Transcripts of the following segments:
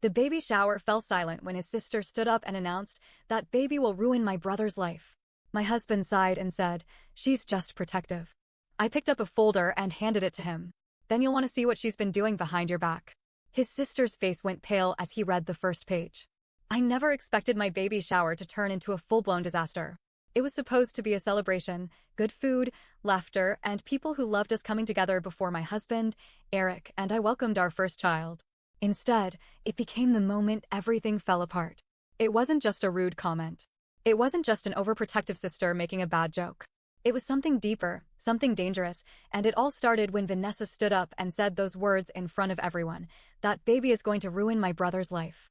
The baby shower fell silent when his sister stood up and announced, "That baby will ruin my brother's life." My husband sighed and said, "She's just protective." I picked up a folder and handed it to him. "Then you'll want to see what she's been doing behind your back." His sister's face went pale as he read the first page. I never expected my baby shower to turn into a full-blown disaster. It was supposed to be a celebration, good food, laughter, and people who loved us coming together before my husband, Eric, and I welcomed our first child. Instead, it became the moment everything fell apart. It wasn't just a rude comment. It wasn't just an overprotective sister making a bad joke. It was something deeper, something dangerous, and it all started when Vanessa stood up and said those words in front of everyone. "That baby is going to ruin my brother's life."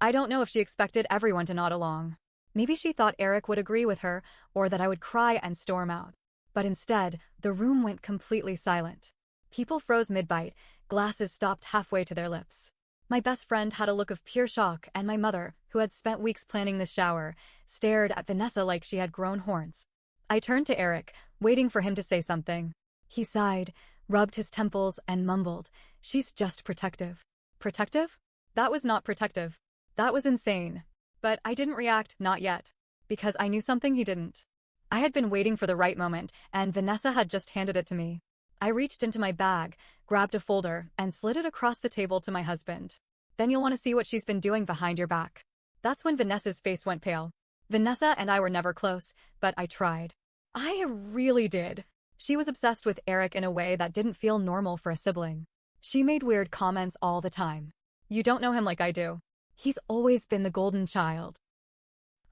I don't know if she expected everyone to nod along. Maybe she thought Eric would agree with her, or that I would cry and storm out. But instead, the room went completely silent. People froze mid-bite, glasses stopped halfway to their lips. My best friend had a look of pure shock, and my mother, who had spent weeks planning this shower, stared at Vanessa like she had grown horns. I turned to Eric, waiting for him to say something. He sighed, rubbed his temples, and mumbled, "She's just protective." Protective? That was not protective. That was insane. But I didn't react, not yet. Because I knew something he didn't. I had been waiting for the right moment, and Vanessa had just handed it to me. I reached into my bag, grabbed a folder, and slid it across the table to my husband. "Then you'll want to see what she's been doing behind your back." That's when Vanessa's face went pale. Vanessa and I were never close, but I tried. I really did. She was obsessed with Eric in a way that didn't feel normal for a sibling. She made weird comments all the time. "You don't know him like I do. He's always been the golden child.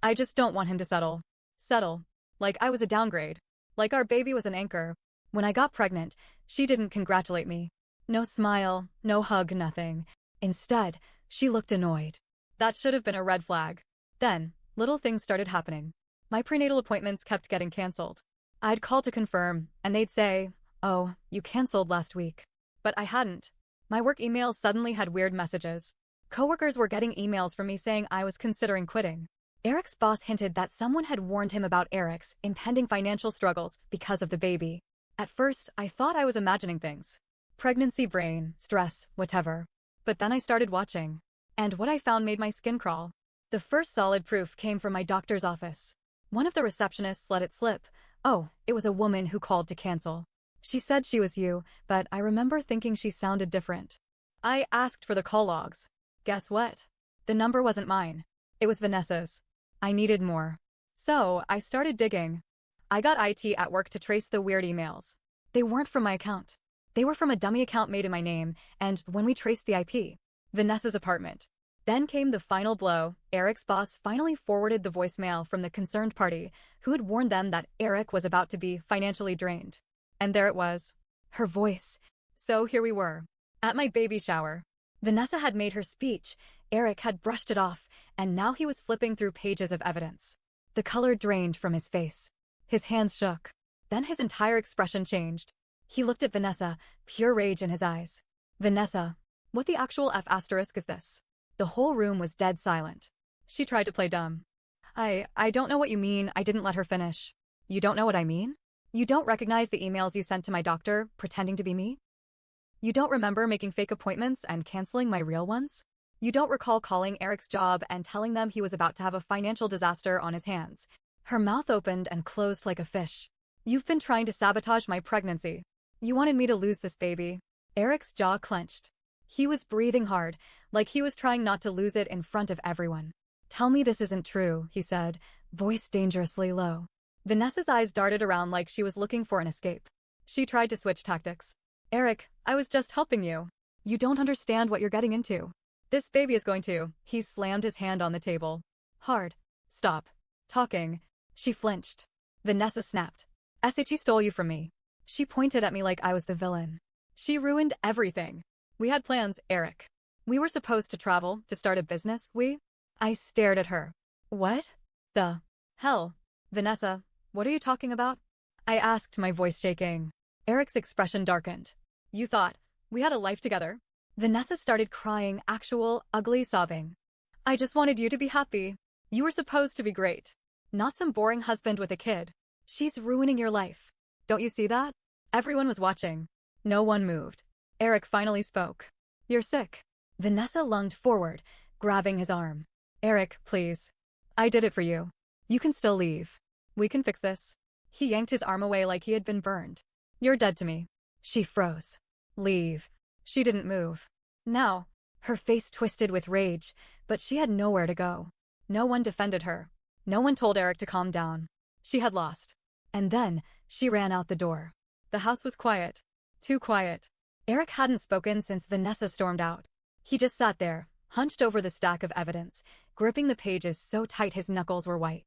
I just don't want him to settle." Settle. Like I was a downgrade. Like our baby was an anchor. When I got pregnant, she didn't congratulate me. No smile, no hug, nothing. Instead, she looked annoyed. That should have been a red flag. Then, little things started happening. My prenatal appointments kept getting canceled. I'd call to confirm, and they'd say, "Oh, you canceled last week." But I hadn't. My work emails suddenly had weird messages. Coworkers were getting emails from me saying I was considering quitting. Eric's boss hinted that someone had warned him about Eric's impending financial struggles because of the baby. At first, I thought I was imagining things. Pregnancy brain, stress, whatever. But then I started watching. And what I found made my skin crawl. The first solid proof came from my doctor's office. One of the receptionists let it slip. Oh, it was a woman who called to cancel. She said she was you, but I remember thinking she sounded different. I asked for the call logs. Guess what? The number wasn't mine. It was Vanessa's. I needed more. So, I started digging. I got IT at work to trace the weird emails. They weren't from my account. They were from a dummy account made in my name, and when we traced the IP, Vanessa's apartment. Then came the final blow. Eric's boss finally forwarded the voicemail from the concerned party, who had warned them that Eric was about to be financially drained. And there it was. Her voice. So here we were. At my baby shower. Vanessa had made her speech, Eric had brushed it off, and now he was flipping through pages of evidence. The color drained from his face. His hands shook. Then his entire expression changed. He looked at Vanessa, pure rage in his eyes. "Vanessa, what the actual F asterisk is this?" The whole room was dead silent. She tried to play dumb. I don't know what you mean. I didn't let her finish." "You don't know what I mean? You don't recognize the emails you sent to my doctor, pretending to be me? You don't remember making fake appointments and canceling my real ones? You don't recall calling Eric's job and telling them he was about to have a financial disaster on his hands?" Her mouth opened and closed like a fish. "You've been trying to sabotage my pregnancy. You wanted me to lose this baby." Eric's jaw clenched. He was breathing hard, like he was trying not to lose it in front of everyone. "Tell me this isn't true," he said, voice dangerously low. Vanessa's eyes darted around like she was looking for an escape. She tried to switch tactics. "Eric, I was just helping you. You don't understand what you're getting into. This baby is going to—" He slammed his hand on the table. "Hard. Stop talking." She flinched. Vanessa snapped. "SHE stole you from me." She pointed at me like I was the villain. "She ruined everything. We had plans, Eric. We were supposed to travel, to start a business, I stared at her. "What the hell? Vanessa, what are you talking about?" I asked, my voice shaking. Eric's expression darkened. "You thought we had a life together?" Vanessa started crying, actual, ugly sobbing. "I just wanted you to be happy. You were supposed to be great. Not some boring husband with a kid. She's ruining your life. Don't you see that?" Everyone was watching. No one moved. Eric finally spoke. "You're sick." Vanessa lunged forward, grabbing his arm. Eric, please. I did it for you. You can still leave. We can fix this. He yanked his arm away like he had been burned. You're dead to me. She froze. Leave. She didn't move. Now, her face twisted with rage, but she had nowhere to go. No one defended her. No one told Eric to calm down. She had lost. And then, she ran out the door. The house was quiet. Too quiet. Eric hadn't spoken since Vanessa stormed out. He just sat there, hunched over the stack of evidence, gripping the pages so tight his knuckles were white.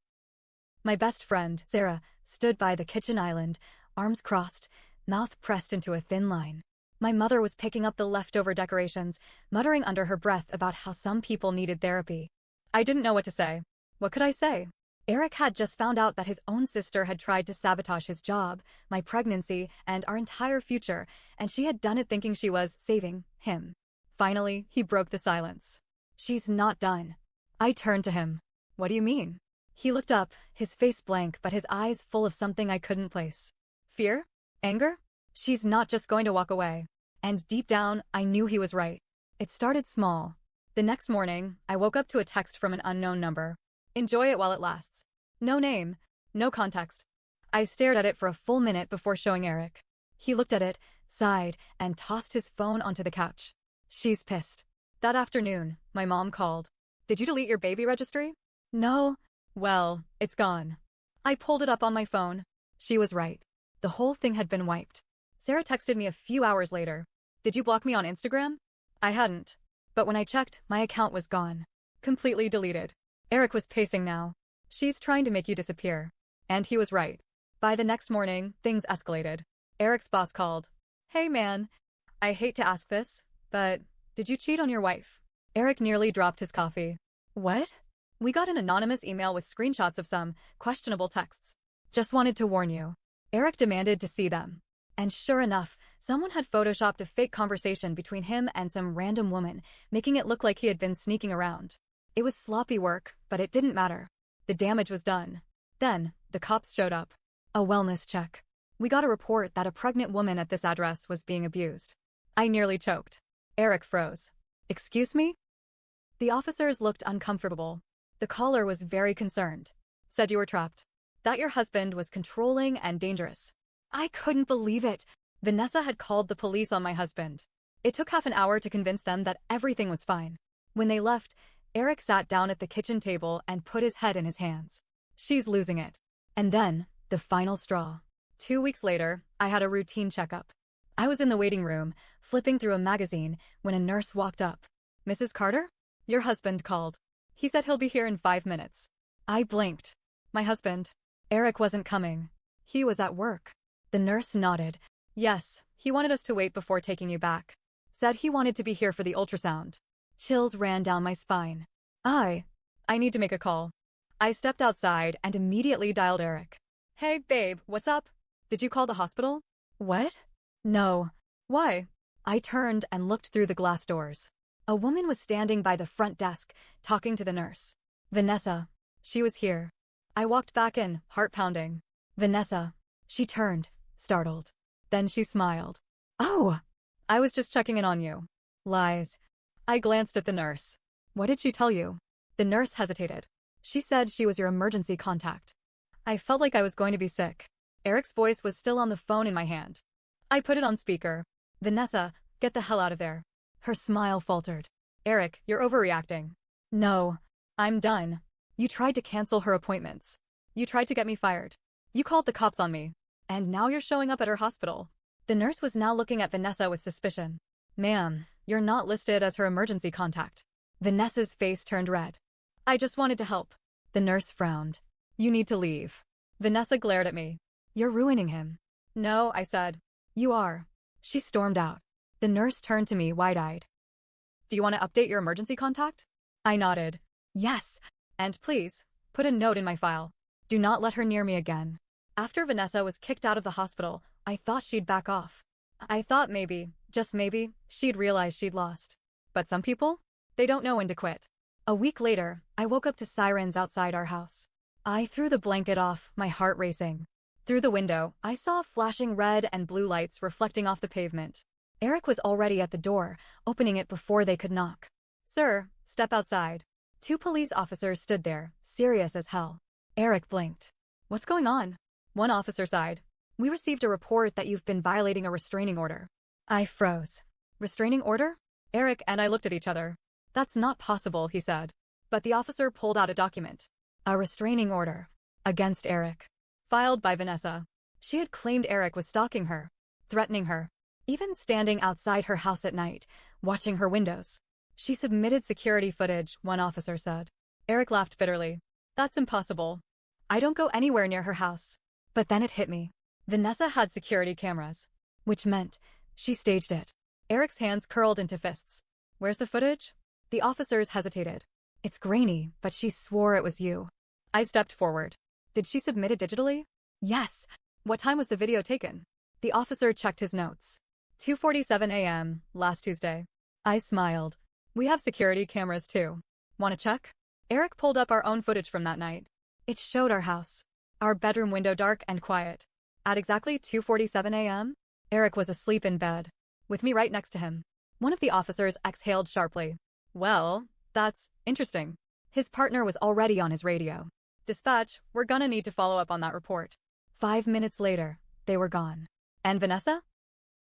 My best friend, Sarah, stood by the kitchen island, arms crossed, mouth pressed into a thin line. My mother was picking up the leftover decorations, muttering under her breath about how some people needed therapy. I didn't know what to say. What could I say? Eric had just found out that his own sister had tried to sabotage his job, my pregnancy, and our entire future, and she had done it thinking she was saving him. Finally, he broke the silence. She's not done. I turned to him. What do you mean? He looked up, his face blank but his eyes full of something I couldn't place. Fear? Anger? She's not just going to walk away. And deep down, I knew he was right. It started small. The next morning, I woke up to a text from an unknown number. Enjoy it while it lasts. No name, no context. I stared at it for a full minute before showing Eric. He looked at it, sighed, and tossed his phone onto the couch. She's pissed. That afternoon, my mom called. Did you delete your baby registry? No. Well, it's gone. I pulled it up on my phone. She was right. The whole thing had been wiped. Sarah texted me a few hours later. Did you block me on Instagram? I hadn't. But when I checked, my account was gone. Completely deleted. Eric was pacing now. She's trying to make you disappear. And he was right. By the next morning, things escalated. Eric's boss called. Hey man, I hate to ask this, but did you cheat on your wife? Eric nearly dropped his coffee. What? We got an anonymous email with screenshots of some questionable texts. Just wanted to warn you. Eric demanded to see them. And sure enough, someone had photoshopped a fake conversation between him and some random woman, making it look like he had been sneaking around. It was sloppy work, but it didn't matter. The damage was done. Then, the cops showed up. A wellness check. We got a report that a pregnant woman at this address was being abused. I nearly choked. Eric froze. Excuse me? The officers looked uncomfortable. The caller was very concerned. Said you were trapped. That your husband was controlling and dangerous. I couldn't believe it. Vanessa had called the police on my husband. It took half an hour to convince them that everything was fine. When they left, Eric sat down at the kitchen table and put his head in his hands. She's losing it. And then, the final straw. 2 weeks later, I had a routine checkup. I was in the waiting room, flipping through a magazine, when a nurse walked up. Mrs. Carter? Your husband called. He said he'll be here in 5 minutes. I blinked. My husband. Eric wasn't coming. He was at work. The nurse nodded. Yes, he wanted us to wait before taking you back. Said he wanted to be here for the ultrasound. Chills ran down my spine. I need to make a call. I stepped outside and immediately dialed Eric. Hey, babe, what's up? Did you call the hospital? What? No. Why? I turned and looked through the glass doors. A woman was standing by the front desk, talking to the nurse. Vanessa. She was here. I walked back in, heart pounding. Vanessa. She turned, startled. Then she smiled. Oh! I was just checking in on you. Lies. I glanced at the nurse. What did she tell you? The nurse hesitated. She said she was your emergency contact. I felt like I was going to be sick. Eric's voice was still on the phone in my hand. I put it on speaker. Vanessa, get the hell out of there. Her smile faltered. Eric, you're overreacting. No. I'm done. You tried to cancel her appointments. You tried to get me fired. You called the cops on me. And now you're showing up at her hospital. The nurse was now looking at Vanessa with suspicion. Ma'am, you're not listed as her emergency contact. Vanessa's face turned red. I just wanted to help. The nurse frowned. You need to leave. Vanessa glared at me. You're ruining him. No, I said. You are. She stormed out. The nurse turned to me wide-eyed. Do you want to update your emergency contact? I nodded. Yes. And please, put a note in my file. Do not let her near me again. After Vanessa was kicked out of the hospital, I thought she'd back off. I thought maybe, just maybe, she'd realize she'd lost. But some people? They don't know when to quit. A week later, I woke up to sirens outside our house. I threw the blanket off, my heart racing. Through the window, I saw flashing red and blue lights reflecting off the pavement. Eric was already at the door, opening it before they could knock. Sir, step outside. Two police officers stood there, serious as hell. Eric blinked. What's going on? One officer sighed. We received a report that you've been violating a restraining order. I froze. Restraining order? Eric and I looked at each other. That's not possible, he said. But the officer pulled out a document. A restraining order. Against Eric. Filed by Vanessa. She had claimed Eric was stalking her, threatening her, even standing outside her house at night, watching her windows. She submitted security footage, one officer said. Eric laughed bitterly. That's impossible. I don't go anywhere near her house. But then it hit me. Vanessa had security cameras, which meant she staged it. Eric's hands curled into fists. Where's the footage? The officers hesitated. It's grainy, but she swore it was you. I stepped forward. Did she submit it digitally? Yes. What time was the video taken? The officer checked his notes. 2:47 a.m., last Tuesday. I smiled. We have security cameras too. Want to check? Eric pulled up our own footage from that night. It showed our house. Our bedroom window dark and quiet. At exactly 2:47 a.m., Eric was asleep in bed, with me right next to him. One of the officers exhaled sharply. Well, that's interesting. His partner was already on his radio. Dispatch, we're gonna need to follow up on that report. 5 minutes later, they were gone. And Vanessa?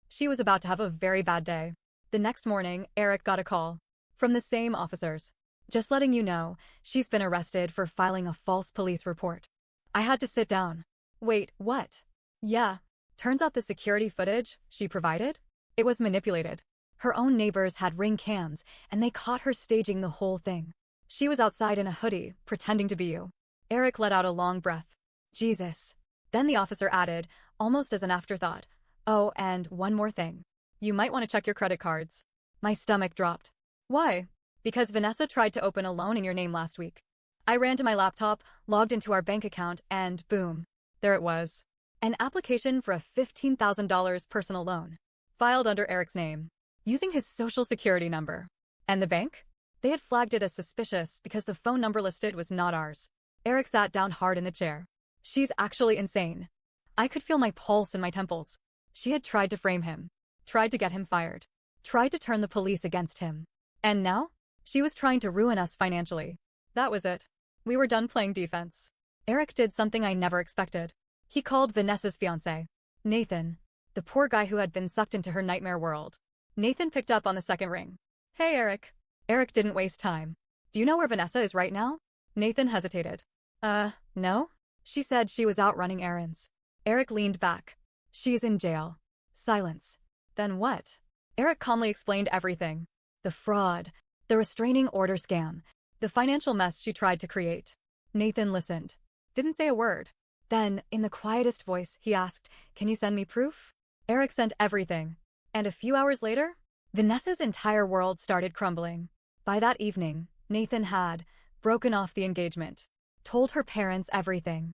She was about to have a very bad day. The next morning, Eric got a call. From the same officers. Just letting you know, she's been arrested for filing a false police report. I had to sit down. Wait, what? Yeah. Turns out the security footage she provided? It was manipulated. Her own neighbors had Ring cams, and they caught her staging the whole thing. She was outside in a hoodie, pretending to be you. Eric let out a long breath. Jesus. Then the officer added, almost as an afterthought, oh, and one more thing. You might want to check your credit cards. My stomach dropped. Why? Because Vanessa tried to open a loan in your name last week. I ran to my laptop, logged into our bank account, and boom. There it was. An application for a $15,000 personal loan. Filed under Eric's name. Using his social security number. And the bank? They had flagged it as suspicious because the phone number listed was not ours. Eric sat down hard in the chair. She's actually insane. I could feel my pulse in my temples. She had tried to frame him. Tried to get him fired. Tried to turn the police against him. And now? She was trying to ruin us financially. That was it. We were done playing defense. Eric did something I never expected. He called Vanessa's fiancé, Nathan, the poor guy who had been sucked into her nightmare world. Nathan picked up on the second ring. Hey, Eric. Eric didn't waste time. Do you know where Vanessa is right now? Nathan hesitated. No? She said she was out running errands. Eric leaned back. She's in jail. Silence. Then what? Eric calmly explained everything. The fraud. The restraining order scam. The financial mess she tried to create. Nathan listened. Didn't say a word. Then, in the quietest voice, he asked, can you send me proof? Eric sent everything. And a few hours later, Vanessa's entire world started crumbling. By that evening, Nathan had broken off the engagement. Told her parents everything.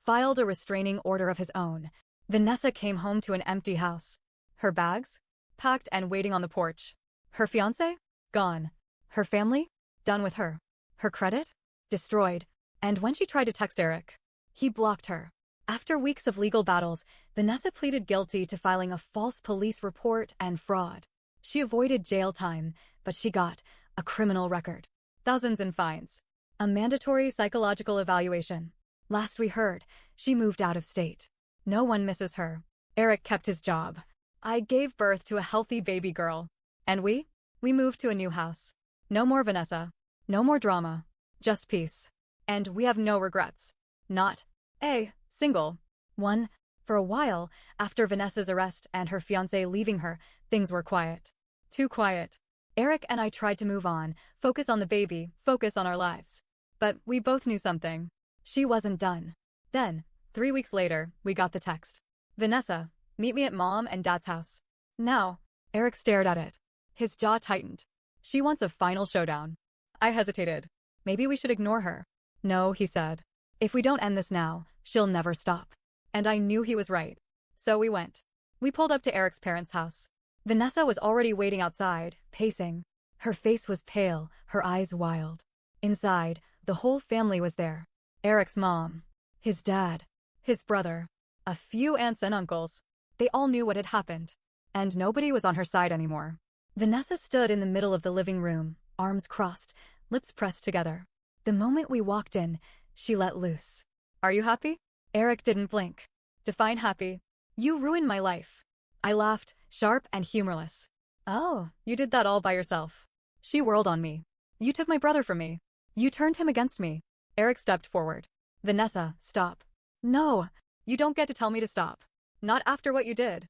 Filed a restraining order of his own. Vanessa came home to an empty house. Her bags? Packed and waiting on the porch. Her fiancé? Gone. Her family? Done with her. Her credit? Destroyed. And when she tried to text Eric, he blocked her. After weeks of legal battles, Vanessa pleaded guilty to filing a false police report and fraud. She avoided jail time, but she got a criminal record. Thousands in fines. A mandatory psychological evaluation. Last we heard, she moved out of state. No one misses her. Eric kept his job. I gave birth to a healthy baby girl. And we moved to a new house. No more Vanessa. No more drama. Just peace. And we have no regrets. Not a single one. For a while, after Vanessa's arrest and her fiancé leaving her, things were quiet. Too quiet. Eric and I tried to move on, focus on the baby, focus on our lives. But we both knew something. She wasn't done. Then, 3 weeks later, we got the text. Vanessa, meet me at Mom and Dad's house. Now. Eric stared at it. His jaw tightened. She wants a final showdown. I hesitated. Maybe we should ignore her. No, he said. If we don't end this now, she'll never stop. And I knew he was right. So we went. We pulled up to Eric's parents' house. Vanessa was already waiting outside, pacing. Her face was pale, her eyes wild. Inside, the whole family was there. Eric's mom, his dad, his brother, a few aunts and uncles. They all knew what had happened. And nobody was on her side anymore. Vanessa stood in the middle of the living room, arms crossed, lips pressed together. The moment we walked in, she let loose. Are you happy? Eric didn't blink. Define happy. You ruined my life. I laughed, sharp and humorless. Oh, you did that all by yourself. She whirled on me. You took my brother from me. You turned him against me. Eric stepped forward. Vanessa, stop. No, you don't get to tell me to stop. Not after what you did.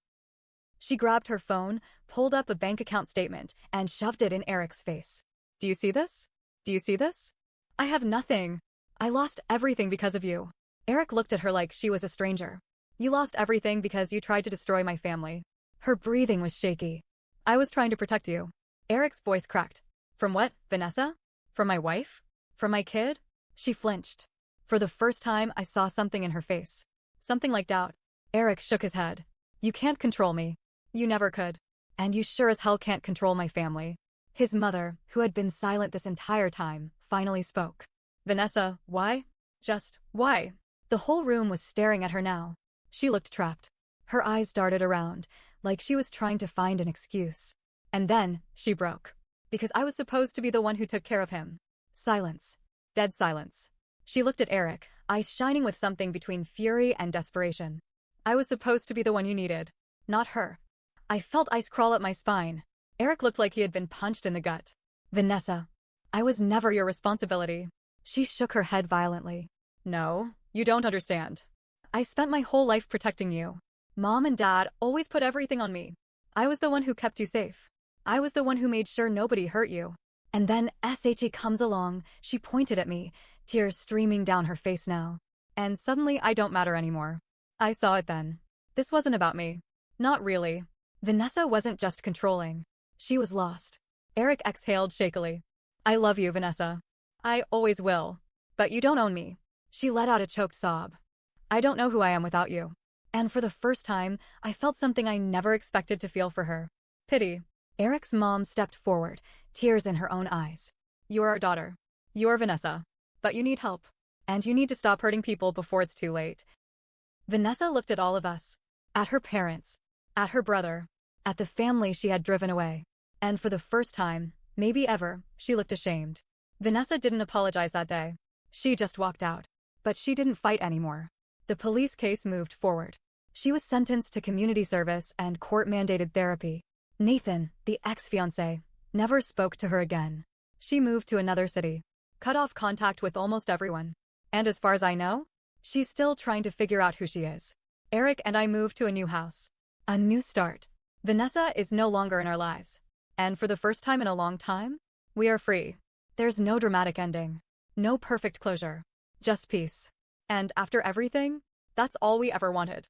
She grabbed her phone, pulled up a bank account statement, and shoved it in Eric's face. Do you see this? Do you see this? I have nothing. I lost everything because of you. Eric looked at her like she was a stranger. You lost everything because you tried to destroy my family. Her breathing was shaky. I was trying to protect you. Eric's voice cracked. From what, Vanessa? From my wife? From my kid? She flinched. For the first time, I saw something in her face. Something like doubt. Eric shook his head. You can't control me. You never could. And you sure as hell can't control my family. His mother, who had been silent this entire time, finally spoke. Vanessa, why? Just, why? The whole room was staring at her now. She looked trapped. Her eyes darted around, like she was trying to find an excuse. And then, she broke. Because I was supposed to be the one who took care of him. Silence. Dead silence. She looked at Eric, eyes shining with something between fury and desperation. I was supposed to be the one you needed. Not her. I felt ice crawl up my spine. Eric looked like he had been punched in the gut. Vanessa. I was never your responsibility. She shook her head violently. No, you don't understand. I spent my whole life protecting you. Mom and Dad always put everything on me. I was the one who kept you safe. I was the one who made sure nobody hurt you. And then SHE comes along, she pointed at me, tears streaming down her face now. And suddenly I don't matter anymore. I saw it then. This wasn't about me. Not really. Vanessa wasn't just controlling. She was lost. Eric exhaled shakily. I love you, Vanessa. I always will. But you don't own me. She let out a choked sob. I don't know who I am without you. And for the first time, I felt something I never expected to feel for her. Pity. Eric's mom stepped forward, tears in her own eyes. You're our daughter. You're Vanessa. But you need help. And you need to stop hurting people before it's too late. Vanessa looked at all of us. At her parents. At her brother. At the family she had driven away. And for the first time, maybe ever, she looked ashamed. Vanessa didn't apologize that day. She just walked out. But she didn't fight anymore. The police case moved forward. She was sentenced to community service and court-mandated therapy. Nathan, the ex-fiancé, never spoke to her again. She moved to another city, cut off contact with almost everyone. And as far as I know, she's still trying to figure out who she is. Eric and I moved to a new house. A new start. Vanessa is no longer in our lives. And for the first time in a long time, we are free. There's no dramatic ending. No perfect closure. Just peace. And after everything, that's all we ever wanted.